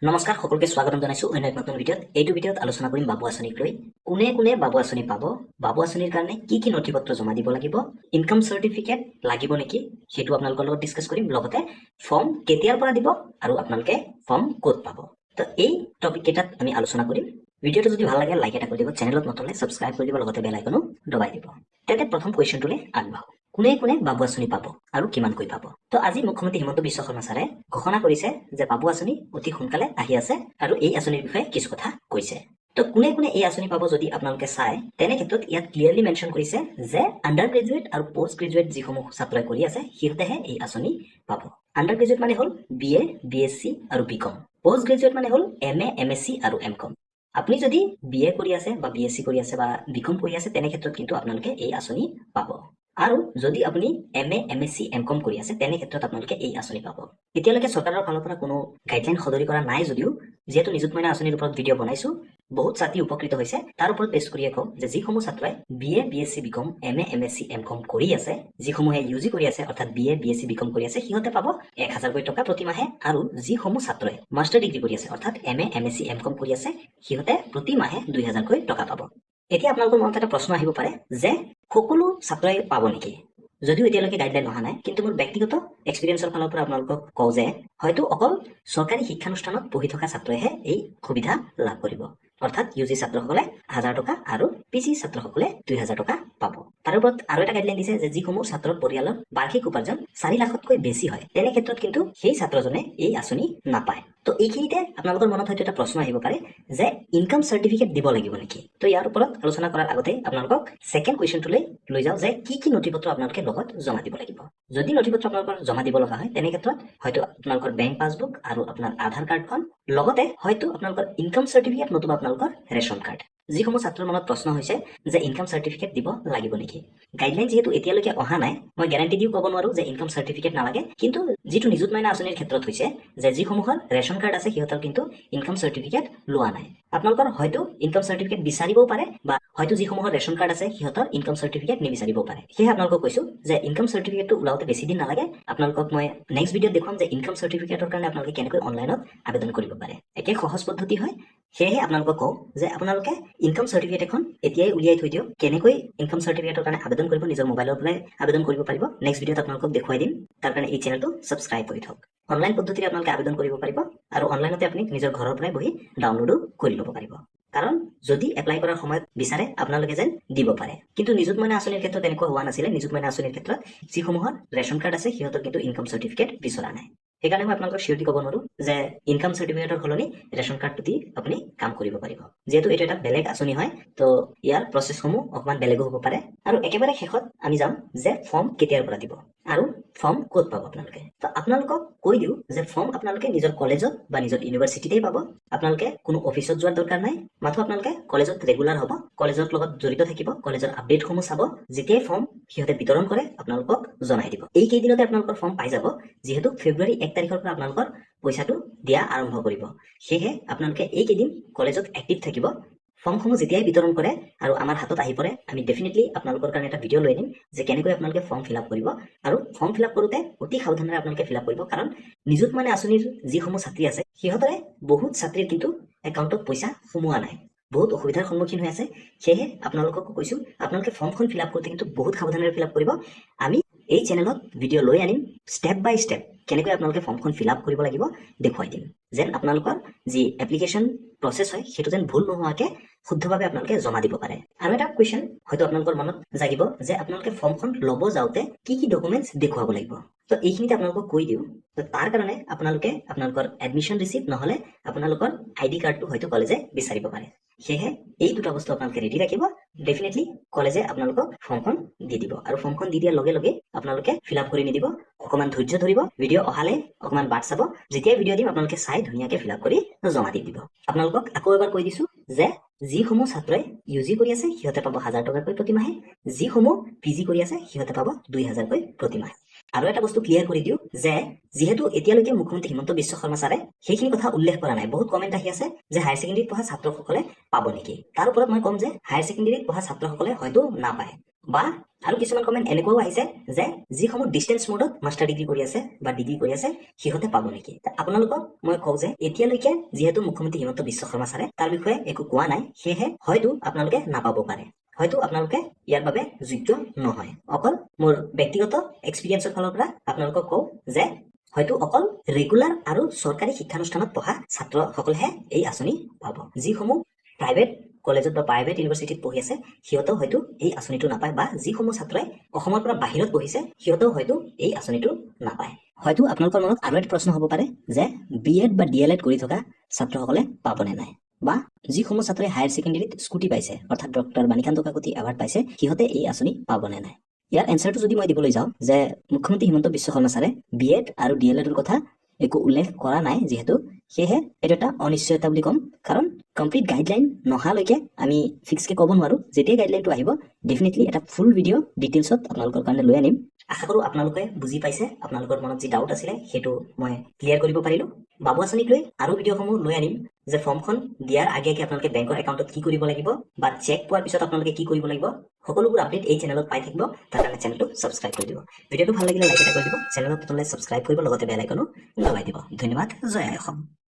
নমস্কাৰ সকলোকে স্বাগতম জনাইছো অন্য এক নতুন ভিডিঅ'ত। এইটো ভিডিঅ'ত আলোচনা কৰিম বাবু আঁচনিক লৈ। কোনে কোনে বাবু আঁচনি পাব, বাবু আঁচনিৰ কাৰণে কি কি নথিপত্ৰ জমা দিব লাগিব, ইনকাম চাৰ্টিফিকেট লাগিব নেকি সেইটো আপোনালোকৰ লগত ডিছকাছ কৰিম। লগতে ফৰ্ম কেতিয়াৰ পৰা দিব আৰু আপোনালোকে ফৰ্ম ক'ত পাব। তো এই টপিক কেইটাত আমি আলোচনা কৰিম। ভিডিঅ'টো যদি ভাল লাগে লাইক এটা কৰি দিব, চেনেলত নতুন হ'লে ছাবস্ক্ৰাইব কৰি দিব, লগতে বেল আইকনো দবাই দিব। তেন্তে প্ৰথম কুৱেশ্যনটোলৈ আগবাঢ়ো। কোনে কোনে বাবু আঁচনি পাব আৰু কিমানকৈ পাব? তো আজি মুখ্যমন্ত্ৰী হিমন্ত বিশ্ব শৰ্মা ছাৰে ঘোষণা কৰিছে যে বাবু আঁচনি অতি সোনকালে আহি আছে আৰু এই আঁচনিৰ বিষয়ে কিছু কথা কৈছে। তো কোনে কোনে এই আঁচনি পাব যদি আপোনালোকে চাই, তেনে ক্ষেত্ৰত ইয়াত ক্লিয়াৰলি মেনশ্যন কৰিছে যে আণ্ডাৰ গ্ৰেজুৱেট আৰু পষ্ট গ্ৰেজুৱেট যিসমূহ ছাত্ৰই কৰি আছে সিহঁতেহে এই আঁচনি পাব। আণ্ডাৰ গ্ৰেজুৱেট মানে হ'ল BA, BSc আৰু BCom। পষ্ট গ্ৰেজুৱেট মানে হ'ল MA, MSc আৰু MCom। আপুনি যদি BA কৰি আছে বা BSc কৰি আছে বা BCom কৰি আছে তেনে ক্ষেত্ৰত কিন্তু আপোনালোকে এই আঁচনি পাব। আৰু যদি আপুনি MA, MSc, MCom কৰি আছে তেনে ক্ষেত্ৰত আপোনালোকে এই আঁচনি পাব। এতিয়ালৈকে চৰকাৰৰ ফালৰ পৰা কোনো গাইডলাইন সদৰি কৰা নাই যদিও যিহেতু নিযুত মইনা আঁচনিৰ ওপৰত ভিডিঅ' বনাইছো, বহুত ছাত্ৰী উপকৃত হৈছে। তাৰ ওপৰত বেছ কৰিয়ে কওঁ যে যিসমূহ ছাত্ৰই BA, BSc, BCom, MA, MSc, MCom কৰি আছে, যিসমূহে UG কৰি আছে অৰ্থাৎ BA, BSc, BCom কৰি আছে সিহঁতে পাব 1000কৈ টকা প্ৰতি মাহে। আৰু যিসমূহ ছাত্ৰই মাষ্টাৰ ডিগ্ৰী কৰি আছে অৰ্থাৎ MA, MSc, MCom কৰি আছে সিহঁতে প্ৰতি মাহে 2000কৈ টকা পাব। এতিয়া আপোনালোকৰ মনত এটা প্ৰশ্ন আহিব পাৰে যে সকলো ছাত্ৰই পাব নেকি? যদিও এতিয়ালৈকে গাইডলাইন অহা নাই, কিন্তু মোৰ ব্যক্তিগত এক্সপিৰিয়েঞ্চৰ ফালৰ পৰা আপোনালোকক কওঁ যে হয়তো অকল চৰকাৰী শিক্ষানুষ্ঠানত পঢ়ি থকা ছাত্ৰইহে এই সুবিধা লাভ কৰিব। অৰ্থাৎ UG ছাত্ৰসকলে 1000 টকা আৰু PG ছাত্ৰসকলে 2000 টকা পাব। তাৰ ওপৰত আৰু এটা গাইডলাইন দিছে যে যিসমূহ ছাত্ৰৰ পৰিয়ালৰ বাৰ্ষিক উপাৰ্জন 4 লাখতকৈ বেছি হয় তেনে ক্ষেত্ৰত কিন্তু সেই ছাত্ৰজনে এই আঁচনি নাপায়। তো এইখিনিতে আপোনালোকৰ মনত হয়তো এটা প্ৰশ্ন আহিব পাৰে যে ইনকাম চাৰ্টিফিকেট দিব লাগিব নেকি? তো ইয়াৰ ওপৰত আলোচনা কৰাৰ আগতে আপোনালোকক ছেকেণ্ড কুৱেশ্যনটোলৈ লৈ যাওঁ যে কি কি নথিপত্ৰ আপোনালোকে লগত জমা দিব লাগিব। যদি নথিপত্ৰ আপোনালোকৰ জমা দিব লগা হয় তেনে ক্ষেত্ৰত হয়তো আপোনালোকৰ বেংক পাছবুক আৰু আপোনাৰ আধাৰ কাৰ্ডখন, লগতে হয়তো আপোনালোকৰ ইনকাম চাৰ্টিফিকেট নতুবা আপোনালোকৰ ৰেচন কাৰ্ড। যিসমূহ ছাত্ৰৰ মনত প্ৰশ্ন হৈছে যে ইনকাম চাৰ্টিফিকেট দিব লাগিব নেকি, গাইডলাইন যিহেতু এতিয়ালৈকে অহা নাই, মই গেৰাণ্টি দিও ক'ব নোৱাৰো যে ইনকাম চাৰ্টিফিকেট নালাগে। কিন্তু যিটো নিযুত মইনা আঁচনিৰ ক্ষেত্ৰত হৈছে যে যিসমূহৰ ৰেচন কাৰ্ড আছে সিহঁতৰ কিন্তু ইনকাম চাৰ্টিফিকেট লোৱা নাই। আপোনালোকৰ হয়তো ইনকাম চাৰ্টিফিকেট বিচাৰিবও পাৰে বা হয়তো যিসমূহৰ ৰেচন কাৰ্ড আছে সিহঁতৰ ইনকাম চাৰ্টিফিকেট নিবিচাৰিবও পাৰে। সেয়ে আপোনালোকক কৈছো যে ইনকাম চাৰ্টিফিকেটটো ওলাওতে বেছি দিন নালাগে। আপোনালোকক মই নেক্সট ভিডিঅ'ত দেখুৱাম যে ইনকাম চাৰ্টিফিকেটৰ কাৰণে আপোনালোকে কেনেকৈ অনলাইনত আবেদন কৰিব পাৰে। একে সহজ পদ্ধতি হয়। সেয়েহে আপোনালোকক কওঁ যে আপোনালোকে ইনকাম চাৰ্টিফিকেট এখন এতিয়াই উলিয়াই থৈ দিয়ক। কেনেকৈ ইনকাম চাৰ্টিফিকেটৰ কাৰণে আবেদন কৰিব নিজৰ মোবাইলৰ পৰাই আবেদন কৰিব পাৰিব। নেক্সট ভিডিঅ'ত আপোনালোকক দেখুৱাই দিম। তাৰ কাৰণে এই চেনেলটো ছাবস্ক্ৰাইব কৰি থওক। অনলাইন পদ্ধতিৰে আপোনালোকে আবেদন কৰিব পাৰিব আৰু অনলাইনতে আপুনি নিজৰ ঘৰৰ পৰাই বহি ডাউনলোডো কৰি ল'ব পাৰিব। কাৰণ যদি এপ্লাই কৰাৰ সময়ত বিচাৰে আপোনালোকে যেন দিব পাৰে। কিন্তু নিযুত মইনা আঁচনিৰ ক্ষেত্ৰত এনেকুৱা হোৱা নাছিলে। নিযুত মইনা আঁচনিৰ ক্ষেত্ৰত যিসমূহৰ ৰেচন কাৰ্ড আছে সিহঁতৰ কিন্তু ইনকাম চাৰ্টিফিকেট বিচৰা নাই। সেইকাৰণে মই আপোনালোকক চিয়ৰিটি ক'ব নোৱাৰো যে ইনকাম চাৰ্টিফিকেটৰ সলনি ৰেচন কাৰ্ডটো দি আপুনি কাম কৰিব পাৰিব। যিহেতু এইটো এটা বেলেগ আঁচনি হয়, তো ইয়াৰ প্ৰচেছসমূহ অকণমান বেলেগো হ'ব পাৰে। আৰু একেবাৰে শেষত আমি যাম যে ফৰ্ম কেতিয়াৰ পৰা দিব আৰু ফৰ্ম ক'ত পাব আপোনালোকে। তো আপোনালোকক কৈ দিওঁ যে ফৰ্ম আপোনালোকে নিজৰ কলেজত বা নিজৰ ইউনিভাৰ্চিটিতেই পাব। আপোনালোকে কোনো অফিচত যোৱাৰ দৰকাৰ নাই। মাথো আপোনালোকে কলেজত ৰেগুলাৰ হ'ব, কলেজৰ লগত জড়িত থাকিব, কলেজৰ আপডেটসমূহ চাব। যেতিয়াই ফৰ্ম সিহঁতে বিতৰণ কৰে আপোনালোকক জনাই দিব। এই কেইদিনতে আপোনালোকৰ ফৰ্ম পাই যাব, যিহেতু ফেব্ৰুৱাৰী 1 তাৰিখৰ পৰা আপোনালোকৰ পইচাটো দিয়া আৰম্ভ কৰিব। সেয়েহে আপোনালোকে এইকেইদিন কলেজত এক্টিভ থাকিব। ফৰ্মসমূহ যেতিয়াই বিতৰণ কৰে আৰু আমাৰ হাতত আহি পৰে, আমি ডেফিনেটলি আপোনালোকৰ কাৰণে এটা ভিডিঅ' লৈ আনিম যে কেনেকৈ আপোনালোকে ফৰ্ম ফিল আপ কৰিব। আৰু ফৰ্ম ফিল আপ কৰোঁতে অতি সাৱধানেৰে আপোনালোকে ফিল আপ কৰিব। কাৰণ নিযুত মইনা আঁচনিৰ যিসমূহ ছাত্ৰী আছে সিহঁতৰে বহুত ছাত্ৰীৰ কিন্তু একাউণ্টত পইচা সোমোৱা নাই, বহুত অসুবিধাৰ সন্মুখীন হৈ আছে। সেয়েহে আপোনালোককো কৈছো আপোনালোকে ফৰ্মখন ফিল আপ কৰোঁতে কিন্তু বহুত সাৱধানেৰে ফিল আপ কৰিব। আমি এই চেনেলত ভিডিঅ' লৈ আনিম, ষ্টেপ বাই ষ্টেপ কেনেকৈ আপোনালোকে ফৰ্মখন ফিল আপ কৰিব লাগিব দেখুৱাই দিম, যেন আপোনালোকৰ যি এপ্লিকেশ্যন প্ৰচেছ হয় সেইটো যেন ভুল নোহোৱাকৈ শুদ্ধভাৱে আপোনালোকে জমা দিব পাৰে। আৰু এটা কুৱেশ্যন হয়তো আপোনালোকৰ মনত জাগিব যে আপোনালোকে ফৰ্মখন ল'ব যাওঁতে কি কি ডকুমেণ্টছ দেখুৱাব লাগিব। তো এইখিনিতে আপোনালোকক কৈ দিওঁ। তো তাৰ কাৰণে আপোনালোকে আপোনালোকৰ এডমিশ্যন ৰিচিপ্ট নহ'লে আপোনালোকৰ ID কাৰ্ডটো হয়তো কলেজে বিচাৰিব পাৰে। সেয়েহে এই দুটা বস্তু আপোনালোকে ৰেডি ৰাখিব। ডেফিনেটলি কলেজে আপোনালোকক ফৰ্মখন দি দিব আৰু ফৰ্মখন দি দিয়াৰ লগে লগে আপোনালোকে ফিল আপ কৰি নিদিব, অকণমান ধৈৰ্য ধৰিব, ভিডিঅ' অহালে অকণমান বাট চাব। যেতিয়াই ভিডিঅ' দিম আপোনালোকে চাই ধুনীয়াকৈ ফিল আপ কৰি জমা দি দিব। আপোনালোকক আকৌ এবাৰ কৈ দিছো যে যিসমূহ ছাত্ৰই UG কৰি আছে সিহঁতে পাব 1000 টকাকৈ প্ৰতি মাহে, যিসমূহ PG কৰি আছে সিহঁতে পাব 2000কৈ প্ৰতি মাহে। আৰু এটা বস্তু ক্লিয়াৰ কৰি দিওঁ যে যিহেতু এতিয়ালৈকে মুখ্যমন্ত্ৰী হিমন্ত বিশ্ব শৰ্মা ছাৰে সেইখিনি কথা উল্লেখ কৰা নাই। বহুত কমেণ্ট আহি আছে যে হায়াৰ ছেকেণ্ডেৰীত পঢ়া ছাত্ৰসকলে পাব নেকি। তাৰ ওপৰত মই ক'ম যে হায়াৰ ছেকেণ্ডেৰীত পঢ়া ছাত্ৰসকলে হয়তো নাপায়। বা আৰু কিছুমান কমেণ্ট এনেকুৱাও আহিছে যে যিসমূহ ডিষ্টেন্স মোডত মাষ্টাৰ ডিগ্ৰী কৰি আছে বা ডিগ্ৰী কৰি আছে সিহঁতে পাব নেকি। আপোনালোকক মই কওঁ যে এতিয়ালৈকে যিহেতু মুখ্যমন্ত্ৰী হিমন্ত বিশ্ব শৰ্মা ছাৰে তাৰ বিষয়ে একো কোৱা নাই, সেয়েহে হয়তো আপোনালোকে নাপাব পাৰে, হয়তো আপোনালোকে ইয়াৰ বাবে যোগ্য নহয়। অকল মোৰ ব্যক্তিগত এক্সপিৰিয়েঞ্চৰ ফালৰ পৰা আপোনালোকক কওঁ যে হয়তো অকল ৰেগুলাৰ আৰু চৰকাৰী শিক্ষানুষ্ঠানত পঢ়া ছাত্ৰসকলেহে এই আঁচনি পাব। যিসমূহ প্ৰাইভেট কলেজত বা প্ৰাইভেট ইউনিভাৰ্চিটিত পঢ়ি আছে সিহঁতেও হয়তো এই আঁচনিটো নাপায়, বা যিসমূহ ছাত্ৰই অসমৰ পৰা বাহিৰত পঢ়িছে সিহঁতেও হয়তো এই আঁচনিটো নাপায়। হয়তো আপোনালোকৰ মনত আৰু এটা প্ৰশ্ন হ'ব পাৰে যে BEd বা DLEd কৰি থকা ছাত্ৰসকলে পাবনে নাই, বা যিসমূহ ছাত্ৰই হায়াৰ ছেকেণ্ডেৰীত স্কুটি পাইছে অৰ্থাৎ ডক্টৰ বাণীকান্ত কাকতি এৱাৰ্ড পাইছে সিহঁতে এই আঁচনি পাবনে নাই। ইয়াৰ এনচাৰটো যদি মই দিবলৈ যাওঁ যে মুখ্যমন্ত্ৰী হিমন্ত বিশ্ব শৰ্মা ছাৰে BEd আৰু DLEdৰ কথা একো উল্লেখ কৰা নাই যিহেতু, সেয়েহে এইটো এটা অনিশ্চয়তা বুলি ক'ম। কাৰণ কমপ্লিট গাইডলাইন নহালৈকে আমি ফিক্সকে ক'ব নোৱাৰো। যেতিয়া গাইডলাইনটো আহিব ডেফিনেটলি এটা ফুল ভিডিঅ' ডিটেইলছত আপোনালোকৰ কাৰণে লৈ আনিম। আশা কৰোঁ আপোনালোকে বুজি পাইছে, আপোনালোকৰ মনত যি ডাউট আছিলে সেইটো মই ক্লিয়াৰ কৰিব পাৰিলোঁ। বাবু আঁচনিক লৈ আৰু ভিডিঅ'সমূহ লৈ আনিম যে ফৰ্মখন দিয়াৰ আগে আগে আপোনালোকে বেংকৰ একাউণ্টত কি কৰিব লাগিব বা চেক পোৱাৰ পিছত আপোনালোকে কি কৰিব লাগিব, সকলোবোৰ আপডেট এই চেনেলত পাই থাকিব। তাৰ কাৰণে চেনেলটো ছাবস্ক্ৰাইব কৰি দিব। ভিডিঅ'টো ভাল লাগিলে লাইক এটা কৰি দিব, চেনেলত নতুনলৈ ছাবস্ক্ৰাইব কৰিব, লগতে বেল আইকনো দবাই দিব। ধন্যবাদ। জয় আই অসম।